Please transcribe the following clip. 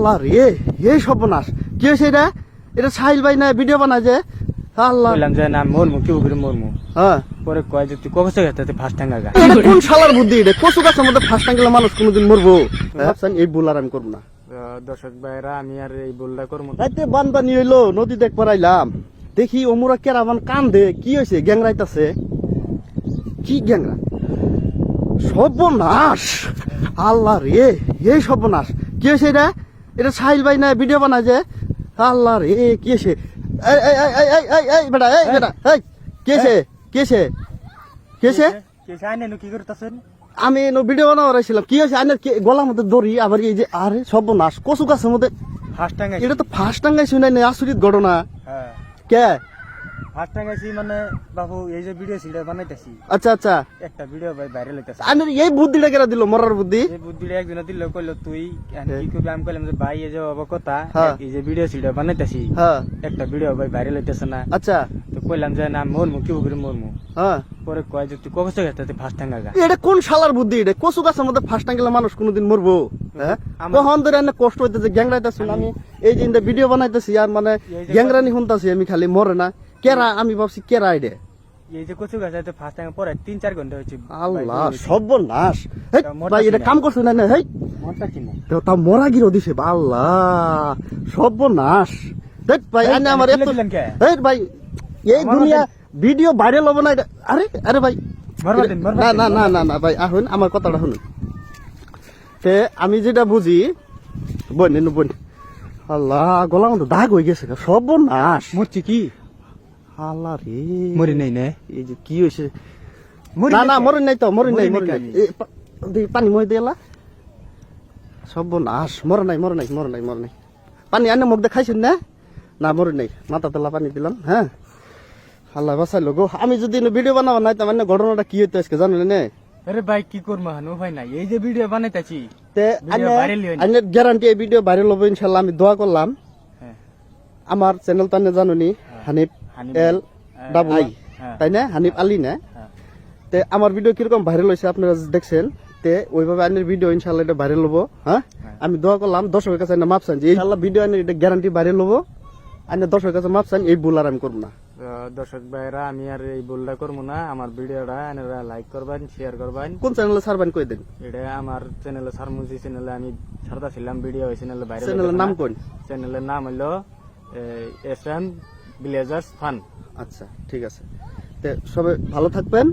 আল্লাহ রে এই সর্বনাশ কি হয়েছে এটা? এটা সাহিল ভাই না ভিডিও বানায় যে? আল্লাহ বললাম যে না মরমু কি করে মরমু, হ্যাঁ পরে কয় যে তুই কবছে গেছে ফার্স্ট টাঙ্গা গা। এটা কোন শালার বুদ্ধি? এটা কচু গাছের মধ্যে ফার্স্ট টাঙ্গেলে মানুষ কোনোদিন মরবো? ভাবছেন এই ভুল আর আমি করবো না। দর্শক ভাইরা আমি আর এই ভুলটা করবো না। রাইতে বানবানি হইলো, নদী দেখবার আইলাম, দেখি ওমরা কেরামান কান্দে। কি হয়েছে? গ্যাংরাইতাছে। কি গ্যাংরা? সর্বনাশ! আল্লাহ রে এই সর্বনাশ কি হয়েছে এটা? এটা সাহিল ভাই না ভিডিও বানায় যে? আল্লাহ রে কি হয়েছে? এই এই এই এই এই এই বেটা এই বেটা এই কি হয়েছে? কি হয়েছে? কি হয়েছে? কি করতেছেন? আমি ভিডিও বানাবার আইছিলাম। কি হয়েছে? আইনের গলার মধ্যে দড়ি, আবার এই যে আরে সর্বনাশ কচু গাছের মধ্যে। ফার্স্ট টাঙ্গা এটা তো ফার্স্ট টাঙ্গাই শুনাই নাই, আচরিত ঘটনা। হ্যাঁ কে? ফার্স্ট টাঙ্গাইছি মানে বাবু এই যে ভিডিও ছিল বানাইতেছি, আচ্ছা আচ্ছা, একটা ভিডিও ভাইরাল হইতেছে। আইনের এই বুদ্ধিটা কেরা দিল? মরার বুদ্ধি? এই বুদ্ধিটা একজন দিল, কইলো তুই কি করবি? আমি কইলাম যে ভাই এই যে কথা, হ্যাঁ। এই যে ভিডিও ছিল বানাইতেছি, হ্যাঁ একটা ভিডিও ভাইরাল হইতেছে না। আচ্ছা তো কইলাম যে না মরমু কি করে মরমু, হ্যাঁ। পরে কয় যে তুই কবছে গেছে ফার্স্ট টাঙ্গা গা। এটা কোন শালার বুদ্ধি? এটা কচু গাছের মধ্যে ফার্স্ট টাঙ্গেলে মানুষ কোনোদিন মরবো? হ্যাঁ, কখন ধরে এনে কষ্ট হইতেছে, গ্যাংরাইতেছি আমি এই যে ভিডিও বানাইতেছি আর মানে গ্যাংরানি শুনতাছি আমি, খালি মরে না। কেরা? আমি ভাবছি কেরা আইডে? এই যে কচু গাছ ফার্স্ট টাঙ্গা পরে 3-4 ঘন্টা হয়েছে। আল্লাহ সর্বনাশ! হেই, ভাই এটা কাম করছো না না? হেই মনটা কিনা তো তা মরা গিরো দিছে। আল্লাহ সর্বনাশ! দেখ ভাই আনে আমার এত দিলেন কে? এই ভাই এই দুনিয়া ভিডিও ভাইরাল হবে না এটা? আরে আরে ভাই না না না না না ভাই আহুন আমার কথাটা শুনুন। তে আমি যেটা বুঝি বোন বোন, আল্লাহ গলা মতো দাগ হয়ে গেছে। সর্বনাশ! মরছি কি? আল্লাহ রে মরি নাই না? এই যে কি হয়েছে? না না মরি নাই তো, মরি নাই মরি নাই। পানি মই দিলা। সর্বনাশ! মরে নাই মরে নাই মরে নাই মরে নাই। পানি আনে মুখ দেখাইছেন না? না মরে নাই, মাথা তোলা পানি দিলাম। হ্যাঁ আল্লাহ বাঁচাইলো গো। আমি যদি ভিডিও বানাবো নাই তার মানে ঘটনাটা কি হইতো আজকে জানেন না? আরে ভাই কি করবো হানো ভাই নাই, এই যে ভিডিও বানাইতেছি তে আনে গ্যারান্টি এই ভিডিও ভাইরাল হবে ইনশাআল্লাহ। আমি দোয়া করলাম। আমার চ্যানেল তো জানুনি, হানিফ এল ডাবল আই, তাই না? হানিফ আলী না? তে আমার ভিডিও কিরকম ভাইরাল হয়েছে আপনারা দেখছেন। তে ওইভাবে আইনের ভিডিও ইনশাআল্লাহ এটা ভাইরাল হবো। হ্যাঁ আমি দোয়া করলাম, দর্শকের কাছে মাপ চান যে ইনশাআল্লাহ ভিডিও আইনের এটা গ্যারান্টি ভাইরাল হবো। আইনের দর্শকের কাছে মাপ চান, এই ভুল আর আমি করবো না। দর্শক ভাইরা আমি আর এই ভুলটা করবো না। আমার ভিডিওটা আপনারা লাইক করবেন, শেয়ার করবেন। কোন চ্যানেলে সারবেন কই দেন? এটা আমার চ্যানেলে সারমুজি চ্যানেলে আমি ছাড়তাছিলাম ভিডিও, ওই চ্যানেলে ভাইরাল। চ্যানেলের নাম কোন? চ্যানেলের নাম হলো SM ভিলেজার্স ফান। আচ্ছা ঠিক আছে। তে সবাই ভালো থাকবেন।